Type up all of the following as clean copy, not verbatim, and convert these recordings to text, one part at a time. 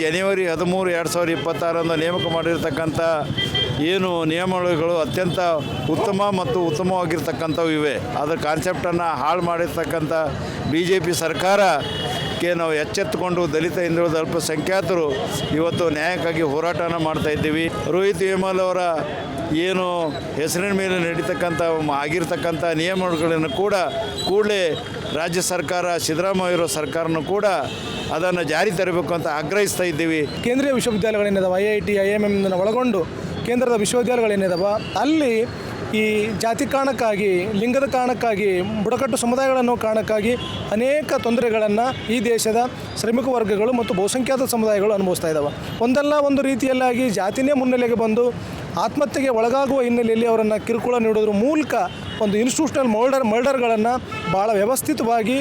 ಜನವರಿ 13, 2026 ನೇಮಕ ಮಾಡಿರ್ತಕ್ಕಂಥ ಏನು ನಿಯಮಾವಳಿಗಳು ಅತ್ಯಂತ ಉತ್ತಮ ಮತ್ತು ಉತ್ತಮವಾಗಿರ್ತಕ್ಕಂಥವು ಇವೆ. ಅದರ ಕಾನ್ಸೆಪ್ಟನ್ನು ಹಾಳು ಮಾಡಿರ್ತಕ್ಕಂಥ BJP ಸರ್ಕಾರಕ್ಕೆ ನಾವು ಎಚ್ಚೆತ್ತುಕೊಂಡು ದಲಿತ ಹಿಂದುಳಿದ ಅಲ್ಪಸಂಖ್ಯಾತರು ಇವತ್ತು ನ್ಯಾಯಕ್ಕಾಗಿ ಹೋರಾಟನ ಮಾಡ್ತಾಯಿದ್ದೀವಿ. ರೋಹಿತ್ ವೇಮಲ್ ಅವರ ಏನು ಹೆಸರಿನ ಮೇಲೆ ನಡೀತಕ್ಕಂಥ ಆಗಿರ್ತಕ್ಕಂಥ ನಿಯಮಗಳನ್ನು ಕೂಡಲೇ ರಾಜ್ಯ ಸರ್ಕಾರ ಸಿದ್ದರಾಮಯ್ಯ ಸರ್ಕಾರನೂ ಕೂಡ ಅದನ್ನು ಜಾರಿ ತರಬೇಕು ಅಂತ ಆಗ್ರಹಿಸ್ತಾ ಇದ್ದೀವಿ. ಕೇಂದ್ರೀಯ ವಿಶ್ವವಿದ್ಯಾಲಯಗಳೇನಿದಾವೆ, IIT, IIM ವಳಗೊಂಡು ಕೇಂದ್ರದ ವಿಶ್ವವಿದ್ಯಾಲಯಗಳೇನಿದಾವೆ, ಅಲ್ಲಿ ಈ ಜಾತಿ ಕಾರಣಕ್ಕಾಗಿ, ಲಿಂಗದ ಕಾರಣಕ್ಕಾಗಿ, ಬುಡಕಟ್ಟು ಸಮುದಾಯಗಳನ್ನು ಕಾರಣಕ್ಕಾಗಿ ಅನೇಕ ತೊಂದರೆಗಳನ್ನು ಈ ದೇಶದ ಶ್ರಮಿಕ ವರ್ಗಗಳು ಮತ್ತು ಬಹುಸಂಖ್ಯಾತ ಸಮುದಾಯಗಳು ಅನುಭವಿಸ್ತಾ ಇದ್ದಾವೆ. ಒಂದಲ್ಲ ಒಂದು ರೀತಿಯಲ್ಲಾಗಿ ಜಾತಿನೇ ಮುನ್ನೆಲೆಗೆ ಬಂದು ಆತ್ಮಹತ್ಯೆಗೆ ಒಳಗಾಗುವ ಹಿನ್ನೆಲೆಯಲ್ಲಿ ಅವರನ್ನು ಕಿರುಕುಳ ನೀಡೋದ್ರ ಮೂಲಕ ಒಂದು ಇನ್ಸ್ಟಿಟ್ಯೂಷನಲ್ ಮರ್ಡರ್ಗಳನ್ನು ಭಾಳ ವ್ಯವಸ್ಥಿತವಾಗಿ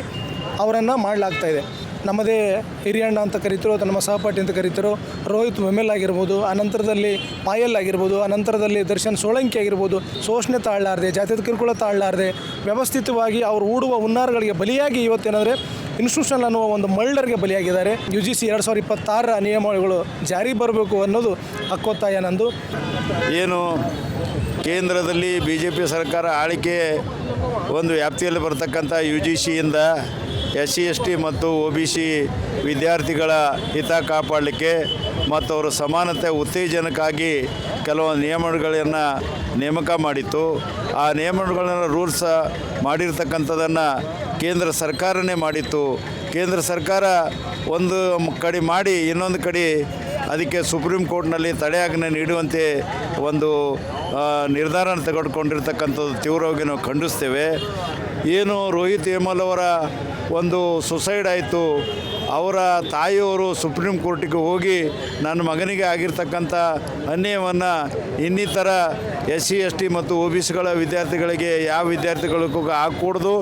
ಅವರನ್ನು ಮಾಡಲಾಗ್ತಾಯಿದೆ. ನಮ್ಮದೇ ಹಿರಿಯಣ್ಣ ಅಂತ ಕರೀತಿರೋ ಅಥವಾ ನಮ್ಮ ಸಹಪಾಠಿ ಅಂತ ಕರೀತಿರೋ ರೋಹಿತ್ ವೇಮಲ್ ಆಗಿರ್ಬೋದು, ಅನಂತರದಲ್ಲಿ ಪಾಯಲ್ ಆಗಿರ್ಬೋದು, ಅನಂತರದಲ್ಲಿ ದರ್ಶನ್ ಸೋಳಂಕಿ ಆಗಿರ್ಬೋದು, ಶೋಷಣೆ ತಾಳಲಾರದೆ, ಜಾತಿಯ ಕಿರುಕುಳ ತಾಳಲಾರದೆ ವ್ಯವಸ್ಥಿತವಾಗಿ ಅವರು ಹೂಡುವ ಹುನ್ನಾರಗಳಿಗೆ ಬಲಿಯಾಗಿ ಇವತ್ತೇನಾದರೆ ಇನ್ಸ್ಟಿಟ್ಯೂಷನಲ್ ಅನ್ನುವ ಒಂದು ಮರ್ಡರ್ಗೆ ಬಲಿಯಾಗಿದ್ದಾರೆ. UGC 2026 ನಿಯಮಾವಳಿಗಳು ಜಾರಿ ಬರಬೇಕು ಅನ್ನೋದು ಹಕ್ಕೊತ್ತಾಯ ನಂದು. ಏನು ಕೇಂದ್ರದಲ್ಲಿ BJP ಸರ್ಕಾರ ಆಳಿಕೆ ಒಂದು ವ್ಯಾಪ್ತಿಯಲ್ಲಿ ಬರ್ತಕ್ಕಂಥ UGCಯಿಂದ SC ST ಮತ್ತು OBC ವಿದ್ಯಾರ್ಥಿಗಳ ಹಿತ ಕಾಪಾಡಲಿಕ್ಕೆ ಮತ್ತು ಅವರ ಸಮಾನತೆ ಉತ್ತೇಜನಕ್ಕಾಗಿ ಕೆಲವು ನಿಯಮಗಳನ್ನು ನೇಮಕ ಮಾಡಿತ್ತು. ಆ ನಿಯಮಗಳನ್ನು ರೂಲ್ಸ್ ಮಾಡಿರ್ತಕ್ಕಂಥದ್ದನ್ನು ಕೇಂದ್ರ ಸರ್ಕಾರನೇ ಮಾಡಿತ್ತು. ಕೇಂದ್ರ ಸರ್ಕಾರ ಒಂದು ಕಡೆ ಮಾಡಿ ಇನ್ನೊಂದು ಕಡೆ ಅದಕ್ಕೆ ಸುಪ್ರೀಂ ಕೋರ್ಟ್ನಲ್ಲಿ ತಡೆಯಾಜ್ಞೆ ನೀಡುವಂತೆ ಒಂದು ನಿರ್ಧಾರ ತೆಗೆದುಕೊಂಡಿರ್ತಕ್ಕಂಥದ್ದು ತೀವ್ರವಾಗಿ ನಾವು ಖಂಡಿಸ್ತೇವೆ. ಏನು ರೋಹಿತ್ ವೇಮಲ್ ಅವರ ಒಂದು ಸುಸೈಡ್ ಆಯಿತು, ಅವರ ತಾಯಿಯವರು ಸುಪ್ರೀಂ ಕೋರ್ಟಿಗೆ ಹೋಗಿ ನನ್ನ ಮಗನಿಗೆ ಆಗಿರ್ತಕ್ಕಂಥ ಅನ್ಯಾಯವನ್ನು ಇನ್ನಿತರ SC ST ಮತ್ತು OBCಗಳ ವಿದ್ಯಾರ್ಥಿಗಳಿಗೆ ಯಾವ ವಿದ್ಯಾರ್ಥಿಗಳಿಗೂ ಆಗಕೂಡ್ದು,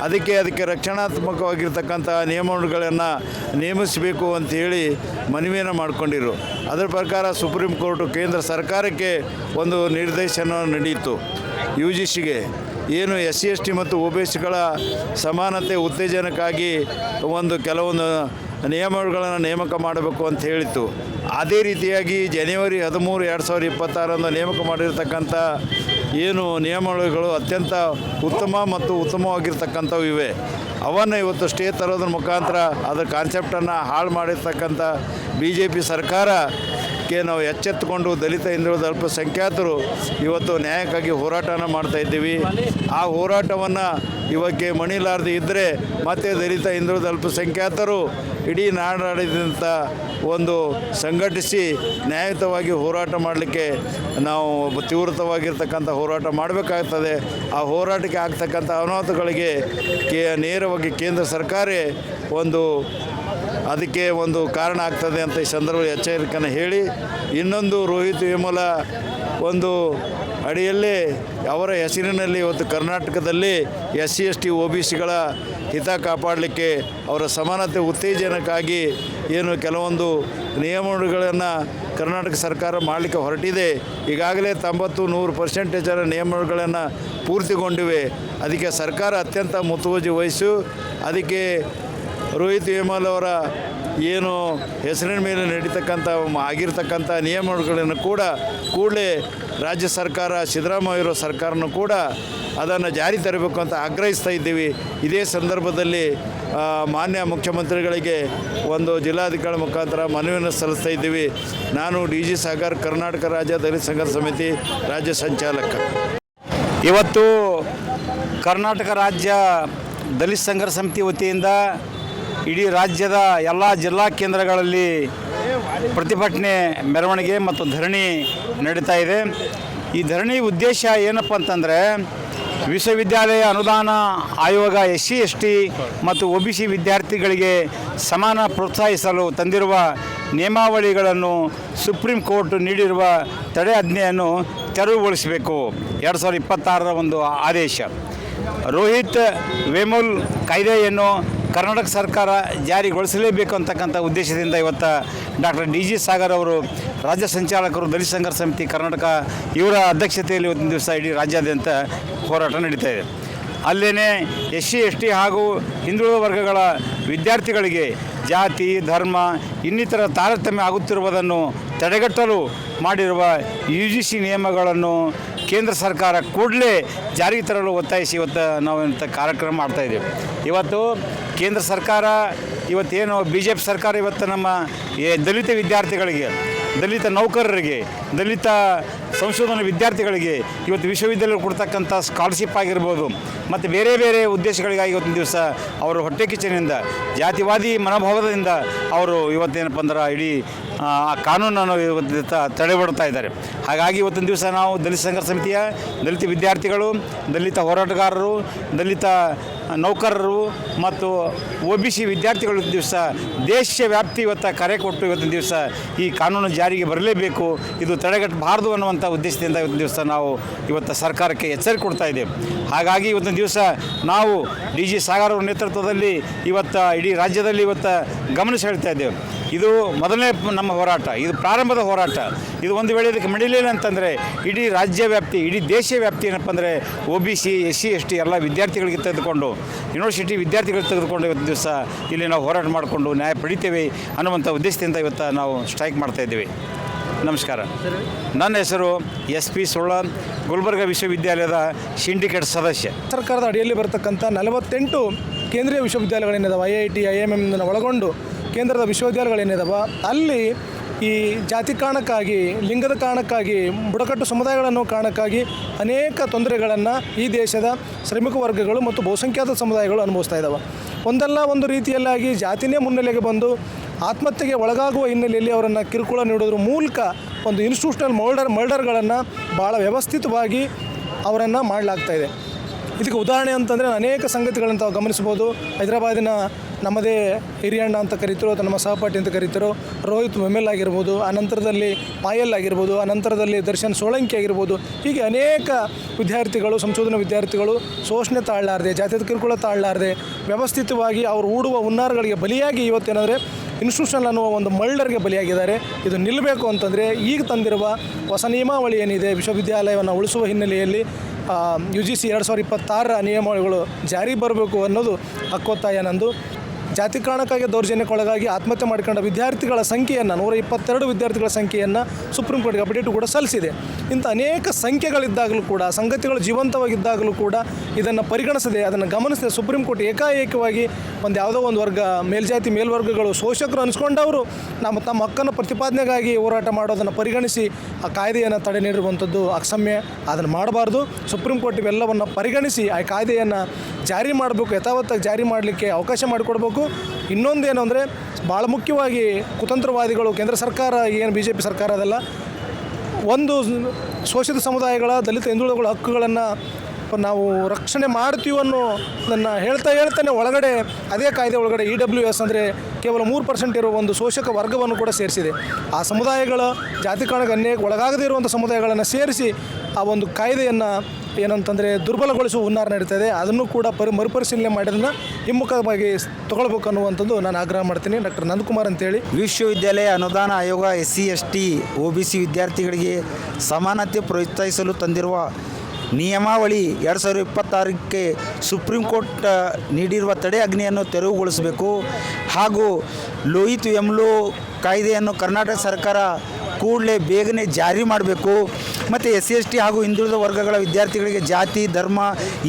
ಅದಕ್ಕೆ ರಕ್ಷಣಾತ್ಮಕವಾಗಿರ್ತಕ್ಕಂಥ ನಿಯಮಗಳನ್ನು ನೇಮಿಸಬೇಕು ಅಂಥೇಳಿ ಮನವಿಯನ್ನು ಮಾಡಿಕೊಂಡಿರು. ಅದರ ಪ್ರಕಾರ ಸುಪ್ರೀಂ ಕೋರ್ಟು ಕೇಂದ್ರ ಸರ್ಕಾರಕ್ಕೆ ಒಂದು ನಿರ್ದೇಶನ ನೀಡಿತು. UGCಗೆ ಏನು SC ST ಮತ್ತು OBCಗಳ ಸಮಾನತೆ ಉತ್ತೇಜನಕ್ಕಾಗಿ ಒಂದು ಕೆಲವೊಂದು ನಿಯಮಗಳನ್ನು ನೇಮಕ ಮಾಡಬೇಕು ಅಂತ ಹೇಳಿತ್ತು. ಅದೇ ರೀತಿಯಾಗಿ ಜನವರಿ 13, 2026 ನೇಮಕ ಮಾಡಿರ್ತಕ್ಕಂಥ ಏನು ನಿಯಮಾವಳಿಗಳು ಅತ್ಯಂತ ಉತ್ತಮ ಮತ್ತು ಉತ್ತಮವಾಗಿರ್ತಕ್ಕಂಥವು ಇವೆ. ಅವನ್ನು ಇವತ್ತು ಸ್ಟೇ ತರೋದ್ರ ಮುಖಾಂತರ ಅದರ ಕಾನ್ಸೆಪ್ಟನ್ನು ಹಾಳು ಮಾಡಿರ್ತಕ್ಕಂಥ BJP ಸರ್ಕಾರಕ್ಕೆ ನಾವು ಎಚ್ಚೆತ್ತುಕೊಂಡು ದಲಿತ ಹಿಂದುಳಿದ ಅಲ್ಪಸಂಖ್ಯಾತರು ಇವತ್ತು ನ್ಯಾಯಕ್ಕಾಗಿ ಹೋರಾಟನ ಮಾಡ್ತಾಯಿದ್ದೀವಿ. ಆ ಹೋರಾಟವನ್ನು ಇವಕ್ಕೆ ಮಣಿಲಾರದೆ ಇದ್ದರೆ ಮತ್ತೆ ದಲಿತ ಹಿಂದುಳಿದ ಅಲ್ಪಸಂಖ್ಯಾತರು ಇಡೀ ನಾಡಾದ್ಯಂತ ಒಂದು ಸಂಘಟಿಸಿ ನ್ಯಾಯಯುತವಾಗಿ ಹೋರಾಟ ಮಾಡಲಿಕ್ಕೆ ನಾವು ತೀವ್ರವಾಗಿರ್ತಕ್ಕಂಥ ಹೋರಾಟ ಮಾಡಬೇಕಾಗ್ತದೆ. ಆ ಹೋರಾಟಕ್ಕೆ ಆಗ್ತಕ್ಕಂಥ ಅನಾಹುತಗಳಿಗೆ ನೇರವಾಗಿ ಕೇಂದ್ರ ಸರ್ಕಾರ ಅದಕ್ಕೆ ಒಂದು ಕಾರಣ ಆಗ್ತದೆ ಅಂತ ಈ ಸಂದರ್ಭದಲ್ಲಿ ಎಚ್ಚರಿಕೆಯನ್ನು ಹೇಳಿ, ಇನ್ನೊಂದು ರೋಹಿತ್ ವೇಮಲ್ ಒಂದು ಅಡಿಯಲ್ಲೇ ಅವರ ಹೆಸರಿನಲ್ಲಿ ಇವತ್ತು ಕರ್ನಾಟಕದಲ್ಲಿ SC ST OBCಗಳ ಹಿತ ಕಾಪಾಡಲಿಕ್ಕೆ ಅವರ ಸಮಾನತೆ ಉತ್ತೇಜನಕ್ಕಾಗಿ ಏನು ಕೆಲವೊಂದು ನಿಯಮಗಳನ್ನು ಕರ್ನಾಟಕ ಸರ್ಕಾರ ಮಾಡಲಿಕ್ಕೆ ಹೊರಟಿದೆ. ಈಗಾಗಲೇ 90-100% ನಿಯಮಗಳನ್ನು ಪೂರ್ತಿಗೊಂಡಿವೆ. ಅದಕ್ಕೆ ಸರ್ಕಾರ ಅತ್ಯಂತ ಮುತುವರ್ಜಿ ವಹಿಸು ಅದಕ್ಕೆ ರೋಹಿತ್ ವೇಮಲ್ ಅವರ ಏನು ಹೆಸರಿನ ಮೇಲೆ ನಡೀತಕ್ಕಂಥ ಆಗಿರ್ತಕ್ಕಂಥ ನಿಯಮಗಳನ್ನು ಕೂಡಲೇ ರಾಜ್ಯ ಸರ್ಕಾರ ಸಿದ್ದರಾಮಯ್ಯ ಸರ್ಕಾರನೂ ಕೂಡ ಅದನ್ನು ಜಾರಿ ತರಬೇಕು ಅಂತ ಆಗ್ರಹಿಸ್ತಾ ಇದ್ದೀವಿ. ಇದೇ ಸಂದರ್ಭದಲ್ಲಿ ಮಾನ್ಯ ಮುಖ್ಯಮಂತ್ರಿಗಳಿಗೆ ಒಂದು ಜಿಲ್ಲಾಧಿಕಾರಿ ಮುಖಾಂತರ ಮನವಿಯನ್ನು ಸಲ್ಲಿಸ್ತಾ ಇದ್ದೀವಿ. ನಾನು DG ಸಾಗರ್, ಕರ್ನಾಟಕ ರಾಜ್ಯ ದಲಿತ ಸಂಘರ್ಷ ಸಮಿತಿ ರಾಜ್ಯ ಸಂಚಾಲಕ. ಇವತ್ತು ಕರ್ನಾಟಕ ರಾಜ್ಯ ದಲಿತ ಸಂಘರ್ಷ ಸಮಿತಿ ವತಿಯಿಂದ ಇಡೀ ರಾಜ್ಯದ ಎಲ್ಲ ಜಿಲ್ಲಾ ಕೇಂದ್ರಗಳಲ್ಲಿ ಪ್ರತಿಭಟನೆ, ಮೆರವಣಿಗೆ ಮತ್ತು ಧರಣಿ ನಡೀತಾ ಇದೆ. ಈ ಧರಣಿ ಉದ್ದೇಶ ಏನಪ್ಪ ಅಂತಂದರೆ, ವಿಶ್ವವಿದ್ಯಾಲಯ ಅನುದಾನ ಆಯೋಗ SC ST ಮತ್ತು OBC ವಿದ್ಯಾರ್ಥಿಗಳಿಗೆ ಸಮಾನ ಪ್ರೋತ್ಸಾಹಿಸಲು ತಂದಿರುವ ನಿಯಮಾವಳಿಗಳನ್ನು ಸುಪ್ರೀಂ ಕೋರ್ಟ್ ನೀಡಿರುವ ತಡೆಯಾಜ್ಞೆಯನ್ನು ತೆರವುಗೊಳಿಸಬೇಕು. 2026 ಒಂದು ಆದೇಶ. ರೋಹಿತ್ ವೇಮಲ್ ಕಾಯ್ದೆಯನ್ನು ಕರ್ನಾಟಕ ಸರ್ಕಾರ ಜಾರಿಗೊಳಿಸಲೇಬೇಕು ಅಂತಕ್ಕಂಥ ಉದ್ದೇಶದಿಂದ ಇವತ್ತು ಡಾಕ್ಟರ್ DG ಸಾಗರ್ ಅವರು ರಾಜ್ಯ ಸಂಚಾಲಕರು ದಲಿತ ಸಂಘರ್ಷ ಸಮಿತಿ ಕರ್ನಾಟಕ ಇವರ ಅಧ್ಯಕ್ಷತೆಯಲ್ಲಿ ಇವತ್ತಿನ ದಿವಸ ಇಡೀ ರಾಜ್ಯಾದ್ಯಂತ ಹೋರಾಟ ನಡೀತಾ ಇದೆ. ಅಲ್ಲೇ SC ST ಹಾಗೂ ಹಿಂದುಳಿದ ವರ್ಗಗಳ ವಿದ್ಯಾರ್ಥಿಗಳಿಗೆ ಜಾತಿ ಧರ್ಮ ಇನ್ನಿತರ ತಾರತಮ್ಯ ಆಗುತ್ತಿರುವುದನ್ನು ತಡೆಗಟ್ಟಲು ಮಾಡಿರುವ UGC ನಿಯಮಗಳನ್ನು ಕೇಂದ್ರ ಸರ್ಕಾರ ಕೂಡಲೇ ಜಾರಿಗೆ ತರಲು ಒತ್ತಾಯಿಸಿ ಇವತ್ತು ನಾವು ಇಂಥ ಕಾರ್ಯಕ್ರಮ ಮಾಡ್ತಾಯಿದ್ದೇವೆ. ಇವತ್ತು ಕೇಂದ್ರ ಸರ್ಕಾರ ಇವತ್ತೇನು BJP ಸರ್ಕಾರ ಇವತ್ತು ನಮ್ಮ ದಲಿತ ವಿದ್ಯಾರ್ಥಿಗಳಿಗೆ, ದಲಿತ ನೌಕರರಿಗೆ, ದಲಿತ ಸಂಶೋಧನಾ ವಿದ್ಯಾರ್ಥಿಗಳಿಗೆ ಇವತ್ತು ವಿಶ್ವವಿದ್ಯಾಲಯ ಕೊಡ್ತಕ್ಕಂಥ ಸ್ಕಾಲರ್ಶಿಪ್ ಆಗಿರ್ಬೋದು ಮತ್ತು ಬೇರೆ ಬೇರೆ ಉದ್ದೇಶಗಳಿಗಾಗಿ ಇವತ್ತಿನ ದಿವಸ ಅವರು ಹೊಟ್ಟೆ ಕಿಚ್ಚನಿಂದ ಜಾತಿವಾದಿ ಮನೋಭಾವದಿಂದ ಅವರು ಇವತ್ತೇನಪ್ಪ ಅಂದ್ರೆ ಇಡೀ ಕಾನೂನನ್ನು ಇವತ್ತು ತಡೆಬಿಡ್ತಾ ಇದ್ದಾರೆ. ಹಾಗಾಗಿ ಇವತ್ತಿನ ದಿವಸ ನಾವು ದಲಿತ ಸಂಘರ್ಷ ಸಮಿತಿಯ ದಲಿತ ವಿದ್ಯಾರ್ಥಿಗಳು, ದಲಿತ ಹೋರಾಟಗಾರರು, ದಲಿತ ನೌಕರರು ಮತ್ತು OBC ವಿದ್ಯಾರ್ಥಿಗಳು ದಿವಸ ದೇಶವ್ಯಾಪ್ತಿ ಇವತ್ತು ಕರೆ ಕೊಟ್ಟು ಇವತ್ತಿನ ದಿವಸ ಈ ಕಾನೂನು ಜಾರಿಗೆ ಬರಲೇಬೇಕು, ಇದು ತಡೆಗಟ್ಟಬಾರ್ದು ಅನ್ನುವಂಥ ಉದ್ದೇಶದಿಂದ ಇವತ್ತಿನ ದಿವಸ ನಾವು ಇವತ್ತು ಸರ್ಕಾರಕ್ಕೆ ಎಚ್ಚರಿಕೆ ಕೊಡ್ತಾ ಇದ್ದೇವೆ. ಹಾಗಾಗಿ ಇವತ್ತಿನ ದಿವಸ ನಾವು DG ಸಾಗರ್ ಅವರ ನೇತೃತ್ವದಲ್ಲಿ ಇವತ್ತು ಇಡೀ ರಾಜ್ಯದಲ್ಲಿ ಇವತ್ತು ಗಮನ ಸೆಳೀತಾ ಇದ್ದೇವೆ. ಇದು ಮೊದಲನೇ ನಮ್ಮ ಹೋರಾಟ, ಇದು ಪ್ರಾರಂಭದ ಹೋರಾಟ. ಇದು ಒಂದು ವೇಳೆ ಇದಕ್ಕೆ ಮಡಿಲಿಲ್ಲ ಅಂತಂದರೆ ಇಡೀ ರಾಜ್ಯ ವ್ಯಾಪ್ತಿ, ಇಡೀ ದೇಶ ವ್ಯಾಪ್ತಿ ಏನಪ್ಪ ಅಂದರೆ OBC SC ST ಎಲ್ಲ ವಿದ್ಯಾರ್ಥಿಗಳಿಗೆ ತೆಗೆದುಕೊಂಡು, ಯೂನಿವರ್ಸಿಟಿ ವಿದ್ಯಾರ್ಥಿಗಳಿಗೆ ತೆಗೆದುಕೊಂಡು ಇವತ್ತು ದಿವಸ ಇಲ್ಲಿ ನಾವು ಹೋರಾಟ ಮಾಡಿಕೊಂಡು ನ್ಯಾಯ ಪಡಿತೇವೆ ಅನ್ನುವಂಥ ಉದ್ದೇಶದಿಂದ ಇವತ್ತು ನಾವು ಸ್ಟ್ರೈಕ್ ಮಾಡ್ತಾಯಿದ್ದೇವೆ. ನಮಸ್ಕಾರ. ನನ್ನ ಹೆಸರು SP ಸುಳ್ಳ, ಗುಲ್ಬರ್ಗ ವಿಶ್ವವಿದ್ಯಾಲಯದ ಸಿಂಡಿಕೇಟ್ ಸದಸ್ಯ. ಸರ್ಕಾರದ ಅಡಿಯಲ್ಲಿ ಬರತಕ್ಕಂಥ 48 ಕೇಂದ್ರೀಯ ವಿಶ್ವವಿದ್ಯಾಲಯಗಳೇನಿದಾವೆ, IIT IIM ಒಳಗೊಂಡು ಕೇಂದ್ರದ ವಿಶ್ವವಿದ್ಯಾಲಯಗಳೇನಿದಾವೆ, ಅಲ್ಲಿ ಈ ಜಾತಿ ಕಾರಣಕ್ಕಾಗಿ, ಲಿಂಗದ ಕಾರಣಕ್ಕಾಗಿ, ಬುಡಕಟ್ಟು ಸಮುದಾಯಗಳನ್ನು ಕಾರಣಕ್ಕಾಗಿ ಅನೇಕ ತೊಂದರೆಗಳನ್ನು ಈ ದೇಶದ ಶ್ರಮಿಕ ವರ್ಗಗಳು ಮತ್ತು ಬಹುಸಂಖ್ಯಾತ ಸಮುದಾಯಗಳು ಅನುಭವಿಸ್ತಾ ಇದ್ದಾವೆ. ಒಂದಲ್ಲ ಒಂದು ರೀತಿಯಲ್ಲಾಗಿ ಜಾತಿನೇ ಮುನ್ನೆಲೆಗೆ ಬಂದು ಆತ್ಮಹತ್ಯೆಗೆ ಒಳಗಾಗುವ ಹಿನ್ನೆಲೆಯಲ್ಲಿ ಅವರನ್ನು ಕಿರುಕುಳ ನೀಡೋದ್ರ ಮೂಲಕ ಒಂದು ಇನ್ಸ್ಟಿಟ್ಯೂಷನಲ್ ಮರ್ಡರ್ಗಳನ್ನು ಭಾಳ ವ್ಯವಸ್ಥಿತವಾಗಿ ಅವರನ್ನು ಮಾಡಲಾಗ್ತಾಯಿದೆ. ಇದಕ್ಕೆ ಉದಾಹರಣೆ ಅಂತಂದರೆ ಅನೇಕ ಸಂಗತಿಗಳನ್ನು ತಾವು ಗಮನಿಸ್ಬೋದು. ಹೈದರಾಬಾದಿನ ನಮ್ಮದೇ ಹಿರಿಯಣ್ಣ ಅಂತ ಕರೀತಿರೋ, ಅಥವಾ ನಮ್ಮ ಸಹಪಾಠಿ ಅಂತ ಕರೀತಿರೋ ರೋಹಿತ್ ಮೆಮೆಲ್ ಆಗಿರ್ಬೋದು, ಅನಂತರದಲ್ಲಿ ಪಾಯಲ್ ಆಗಿರ್ಬೋದು, ಅನಂತರದಲ್ಲಿ ದರ್ಶನ್ ಸೋಳಂಕಿ ಆಗಿರ್ಬೋದು, ಹೀಗೆ ಅನೇಕ ವಿದ್ಯಾರ್ಥಿಗಳು, ಸಂಶೋಧನಾ ವಿದ್ಯಾರ್ಥಿಗಳು ಶೋಷಣೆ ತಾಳಲಾರದೆ, ಜಾತ್ಯದ ಕಿರುಕುಳ ತಾಳಲಾರದೆ ವ್ಯವಸ್ಥಿತವಾಗಿ ಅವರು ಹೂಡುವ ಹುನ್ನಾರಗಳಿಗೆ ಬಲಿಯಾಗಿ ಇವತ್ತೇನಾದರೆ ಇನ್ಸ್ಟಿಟ್ಯೂಷನ್ ಅನ್ನುವ ಒಂದು ಮರ್ಡರ್ಗೆ ಬಲಿಯಾಗಿದ್ದಾರೆ. ಇದು ನಿಲ್ಲಬೇಕು ಅಂತಂದರೆ ಈಗ ತಂದಿರುವ ಹೊಸ ನಿಯಮಾವಳಿ ಏನಿದೆ, ವಿಶ್ವವಿದ್ಯಾಲಯವನ್ನು ಉಳಿಸುವ ಹಿನ್ನೆಲೆಯಲ್ಲಿ UGC 2026 ನಿಯಮಾವಳಿಗಳು ಜಾರಿ ಬರಬೇಕು ಅನ್ನೋದು ಹಕ್ಕೊತ್ತಾಯ ನಂದು. ಜಾತಿ ಕಾರಣಕ್ಕಾಗಿ ದೌರ್ಜನ್ಯಕ್ಕೊಳಗಾಗಿ ಆತ್ಮಹತ್ಯೆ ಮಾಡಿಕೊಂಡ ವಿದ್ಯಾರ್ಥಿಗಳ ಸಂಖ್ಯೆಯನ್ನು 122 ವಿದ್ಯಾರ್ಥಿಗಳ ಸಂಖ್ಯೆಯನ್ನು ಸುಪ್ರೀಂ ಕೋರ್ಟ್ಗೆ ಅಪ್ಡೇಟ್ ಕೂಡ ಸಲ್ಲಿಸಿದೆ. ಇಂಥ ಅನೇಕ ಸಂಖ್ಯೆಗಳಿದ್ದಾಗಲೂ ಕೂಡ, ಸಂಗತಿಗಳು ಜೀವಂತವಾಗಿದ್ದಾಗಲೂ ಕೂಡ ಇದನ್ನು ಪರಿಗಣಿಸದೆ, ಅದನ್ನು ಗಮನಿಸದೆ ಸುಪ್ರೀಂ ಕೋರ್ಟ್ ಏಕಾಏಕವಾಗಿ ಯಾವುದೋ ಒಂದು ವರ್ಗ, ಮೇಲ್ಜಾತಿ ಮೇಲ್ವರ್ಗಗಳು ಶೋಷಕರು ಅನಿಸ್ಕೊಂಡವರು ತಮ್ಮ ಹಕ್ಕನ್ನು ಪ್ರತಿಪಾದನೆಗಾಗಿ ಹೋರಾಟ ಮಾಡೋದನ್ನು ಪರಿಗಣಿಸಿ ಆ ಕಾಯ್ದೆಯನ್ನು ತಡೆ ನೀಡಿರುವಂಥದ್ದು ಅಕ್ಷಮ್ಯ. ಅದನ್ನು ಮಾಡಬಾರ್ದು. ಸುಪ್ರೀಂ ಕೋರ್ಟ್ ಇವೆಲ್ಲವನ್ನು ಪರಿಗಣಿಸಿ ಆ ಕಾಯ್ದೆಯನ್ನು ಜಾರಿ ಮಾಡಬೇಕು, ಯಥಾವತ್ತಾಗಿ ಜಾರಿ ಮಾಡಲಿಕ್ಕೆ ಅವಕಾಶ ಮಾಡಿಕೊಡ್ಬೇಕು. ಇನ್ನೊಂದೇನು ಅಂದರೆ ಭಾಳ ಮುಖ್ಯವಾಗಿ ಕುತಂತ್ರವಾದಿಗಳು, ಕೇಂದ್ರ ಸರ್ಕಾರ ಏನು BJP ಸರ್ಕಾರ ಅದಲ್ಲ, ಒಂದು ಶೋಷಿತ ಸಮುದಾಯಗಳ, ದಲಿತ ಹಿಂದುಳಿದಗಳ ಹಕ್ಕುಗಳನ್ನು ನಾವು ರಕ್ಷಣೆ ಮಾಡ್ತೀವಿ ಅನ್ನೋದನ್ನು ಹೇಳ್ತಾನೆ ಒಳಗಡೆ ಅದೇ ಕಾಯ್ದೆ ಒಳಗಡೆ EWS ಅಂದರೆ ಕೇವಲ 3% ಇರುವ ಒಂದು ಶೋಷಕ ವರ್ಗವನ್ನು ಕೂಡ ಸೇರಿಸಿದೆ. ಆ ಸಮುದಾಯಗಳ ಜಾತಿ ಕಾರಣಕ್ಕೆ ಅನ್ಯಾಯಕ್ಕೆ ಒಳಗಾಗದೇ ಇರುವಂಥ ಸಮುದಾಯಗಳನ್ನು ಸೇರಿಸಿ ಆ ಒಂದು ಕಾಯ್ದೆಯನ್ನು ಏನಂತಂದರೆ ದುರ್ಬಲಗೊಳಿಸುವ ಹುನ್ನಾರ ನಡೀತದೆ. ಅದನ್ನು ಕೂಡ ಮರುಪರಿಶೀಲನೆ ಮಾಡೋದನ್ನು ಹಿಮ್ಮುಖವಾಗಿ ತೊಗೊಳ್ಬೇಕು ಅನ್ನುವಂಥದ್ದು ನಾನು ಆಗ್ರಹ ಮಾಡ್ತೀನಿ. ಡಾಕ್ಟರ್ ನಂದಕುಮಾರ್ ಅಂತೇಳಿ. ವಿಶ್ವವಿದ್ಯಾಲಯ ಅನುದಾನ ಆಯೋಗ SC ST OBC ವಿದ್ಯಾರ್ಥಿಗಳಿಗೆ ಸಮಾನತೆ ಪ್ರೋತ್ಸಾಹಿಸಲು ತಂದಿರುವ ನಿಯಮಾವಳಿ 2026ಕ್ಕೆ ಸುಪ್ರೀಂ ಕೋರ್ಟ್ ನೀಡಿರುವ ತಡೆ ಆಜ್ಞೆಯನ್ನು ತೆರವುಗೊಳಿಸಬೇಕು ಹಾಗೂ ಲೋಹಿತ್ ವೆಮ್ಲೋ ಕಾಯ್ದೆಯನ್ನು ಕರ್ನಾಟಕ ಸರ್ಕಾರ ಕೂಡಲೇ ಬೇಗನೆ ಜಾರಿ ಮಾಡಬೇಕು. ಮತ್ತು SC ST ಹಾಗೂ ಹಿಂದುಳಿದ ವರ್ಗಗಳ ವಿದ್ಯಾರ್ಥಿಗಳಿಗೆ ಜಾತಿ ಧರ್ಮ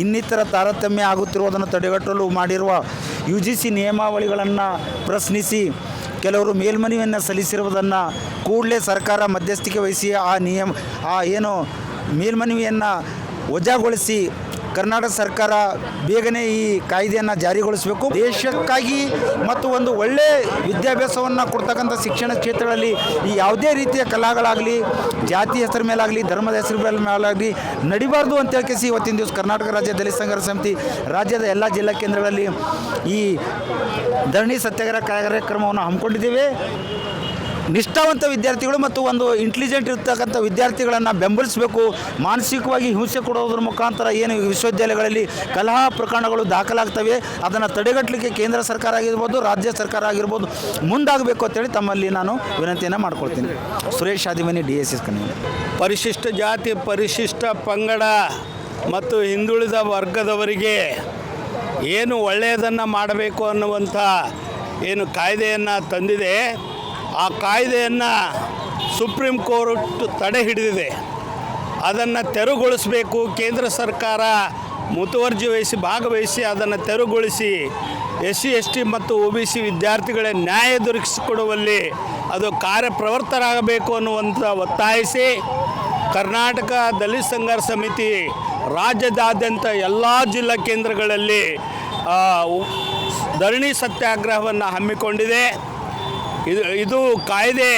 ಇನ್ನಿತರ ತಾರತಮ್ಯ ಆಗುತ್ತಿರುವುದನ್ನು ತಡೆಗಟ್ಟಲು ಮಾಡಿರುವ UGC ನಿಯಮಾವಳಿಗಳನ್ನು ಪ್ರಶ್ನಿಸಿ ಕೆಲವರು ಮೇಲ್ಮನವಿಯನ್ನು ಸಲ್ಲಿಸಿರುವುದನ್ನು ಕೂಡಲೇ ಸರ್ಕಾರ ಮಧ್ಯಸ್ಥಿಕೆ ವಹಿಸಿ ಏನು ಮೇಲ್ಮನವಿಯನ್ನು ವಜಾಗೊಳಿಸಿ ಕರ್ನಾಟಕ ಸರ್ಕಾರ ಬೇಗನೆ ಈ ಕಾಯ್ದೆಯನ್ನು ಜಾರಿಗೊಳಿಸಬೇಕು. ದೇಶಕ್ಕಾಗಿ ಮತ್ತು ಒಂದು ಒಳ್ಳೆಯ ವಿದ್ಯಾಭ್ಯಾಸವನ್ನು ಕೊಡ್ತಕ್ಕಂಥ ಶಿಕ್ಷಣ ಕ್ಷೇತ್ರಗಳಲ್ಲಿ ಈ ಯಾವುದೇ ರೀತಿಯ ಕಲಾಗಳಾಗಲಿ, ಜಾತಿ ಹೆಸರ ಮೇಲಾಗಲಿ, ಧರ್ಮದ ಹೆಸರ ಮೇಲಾಗಲಿ ನಡಿಬಾರ್ದು ಅಂತ ಹೇಳ್ಕೇಸಿ ಇವತ್ತಿನ ದಿವಸ ಕರ್ನಾಟಕ ರಾಜ್ಯ ದಲಿತ ಸಂಘರ್ಷ ಸಮಿತಿ ರಾಜ್ಯದ ಎಲ್ಲ ಜಿಲ್ಲಾ ಕೇಂದ್ರಗಳಲ್ಲಿ ಈ ಧರಣಿ ಸತ್ಯಾಗ್ರಹ ಕಾರ್ಯಕ್ರಮವನ್ನು ಹಮ್ಮಿಕೊಂಡಿದ್ದೇವೆ. ನಿಷ್ಠಾವಂತ ವಿದ್ಯಾರ್ಥಿಗಳು ಮತ್ತು ಒಂದು ಇಂಟೆಲಿಜೆಂಟ್ ಇರ್ತಕ್ಕಂಥ ವಿದ್ಯಾರ್ಥಿಗಳನ್ನು ಬೆಂಬಲಿಸಬೇಕು. ಮಾನಸಿಕವಾಗಿ ಹಿಂಸೆ ಕೊಡೋದ್ರ ಮುಖಾಂತರ ಏನು ವಿಶ್ವವಿದ್ಯಾಲಯಗಳಲ್ಲಿ ಕಲಹ ಪ್ರಕರಣಗಳು ದಾಖಲಾಗ್ತವೆ, ಅದನ್ನು ತಡೆಗಟ್ಟಲಿಕ್ಕೆ ಕೇಂದ್ರ ಸರ್ಕಾರ ಆಗಿರ್ಬೋದು, ರಾಜ್ಯ ಸರ್ಕಾರ ಆಗಿರ್ಬೋದು ಮುಂದಾಗಬೇಕು ಅಂತೇಳಿ ತಮ್ಮಲ್ಲಿ ನಾನು ವಿನಂತಿಯನ್ನು ಮಾಡ್ಕೊಳ್ತೀನಿ. ಸುರೇಶ್ ಆದಿಮನಿ, DSS ಕನ್ನಡ. ಪರಿಶಿಷ್ಟ ಜಾತಿ, ಪರಿಶಿಷ್ಟ ಪಂಗಡ ಮತ್ತು ಹಿಂದುಳಿದ ವರ್ಗದವರಿಗೆ ಏನು ಒಳ್ಳೆಯದನ್ನು ಮಾಡಬೇಕು ಅನ್ನುವಂಥ ಏನು ಕಾಯ್ದೆಯನ್ನು ತಂದಿದೆ, ಆ ಕಾಯ್ದೆಯನ್ನು ಸುಪ್ರೀಂ ಕೋರ್ಟ್ ತಡೆ ಹಿಡಿದಿದೆ. ಅದನ್ನು ತೆರವುಗೊಳಿಸಬೇಕು. ಕೇಂದ್ರ ಸರ್ಕಾರ ಮುತುವರ್ಜಿ ವಹಿಸಿ ಭಾಗವಹಿಸಿ ಅದನ್ನು ತೆರವುಗೊಳಿಸಿ SC/ST ಮತ್ತು OBC ವಿದ್ಯಾರ್ಥಿಗಳ ನ್ಯಾಯ ದೊರಕಿಸಿಕೊಡುವಲ್ಲಿ ಅದು ಕಾರ್ಯಪ್ರವೃತ್ತರಾಗಬೇಕು ಅನ್ನುವಂಥ ಒತ್ತಾಯಿಸಿ ಕರ್ನಾಟಕ ದಲಿತ ಸಂಘರ್ಷ ಸಮಿತಿ ರಾಜ್ಯದಾದ್ಯಂತ ಎಲ್ಲ ಜಿಲ್ಲಾ ಕೇಂದ್ರಗಳಲ್ಲಿ ಧರಣಿ ಸತ್ಯಾಗ್ರಹವನ್ನು ಹಮ್ಮಿಕೊಂಡಿದೆ. ಇದು ಕಾಯ್ದೆ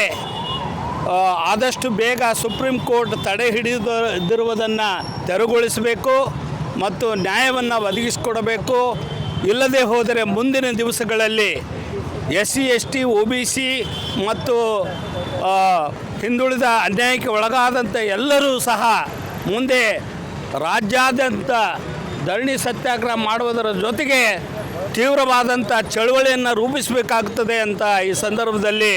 ಆದಷ್ಟು ಬೇಗ ಸುಪ್ರೀಂ ಕೋರ್ಟ್ ತಡೆ ಹಿಡಿದಿರುವುದನ್ನು ತೆರವುಗೊಳಿಸಬೇಕು ಮತ್ತು ನ್ಯಾಯವನ್ನು ಒದಗಿಸಿಕೊಡಬೇಕು. ಇಲ್ಲದೆ ಹೋದರೆ ಮುಂದಿನ ದಿವಸಗಳಲ್ಲಿ SC/ST OBC ಮತ್ತು ಹಿಂದುಳಿದ ಅನ್ಯಾಯಕ್ಕೆ ಒಳಗಾದಂಥ ಎಲ್ಲರೂ ಸಹ ಮುಂದೆ ರಾಜ್ಯಾದ್ಯಂತ ಧರಣಿ ಸತ್ಯಾಗ್ರಹ ಮಾಡುವುದರ ಜೊತೆಗೆ ತೀವ್ರವಾದಂಥ ಚಳವಳಿಯನ್ನು ರೂಪಿಸಬೇಕಾಗುತ್ತದೆ ಅಂತ ಈ ಸಂದರ್ಭದಲ್ಲಿ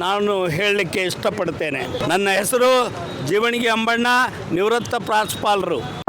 ನಾನು ಹೇಳಲಿಕ್ಕೆ ಇಷ್ಟಪಡ್ತೇನೆ. ನನ್ನ ಹೆಸರು ಜೀವಣಿಗೆ ಅಂಬಣ್ಣ, ನಿವೃತ್ತ ಪ್ರಾಂಶುಪಾಲರು.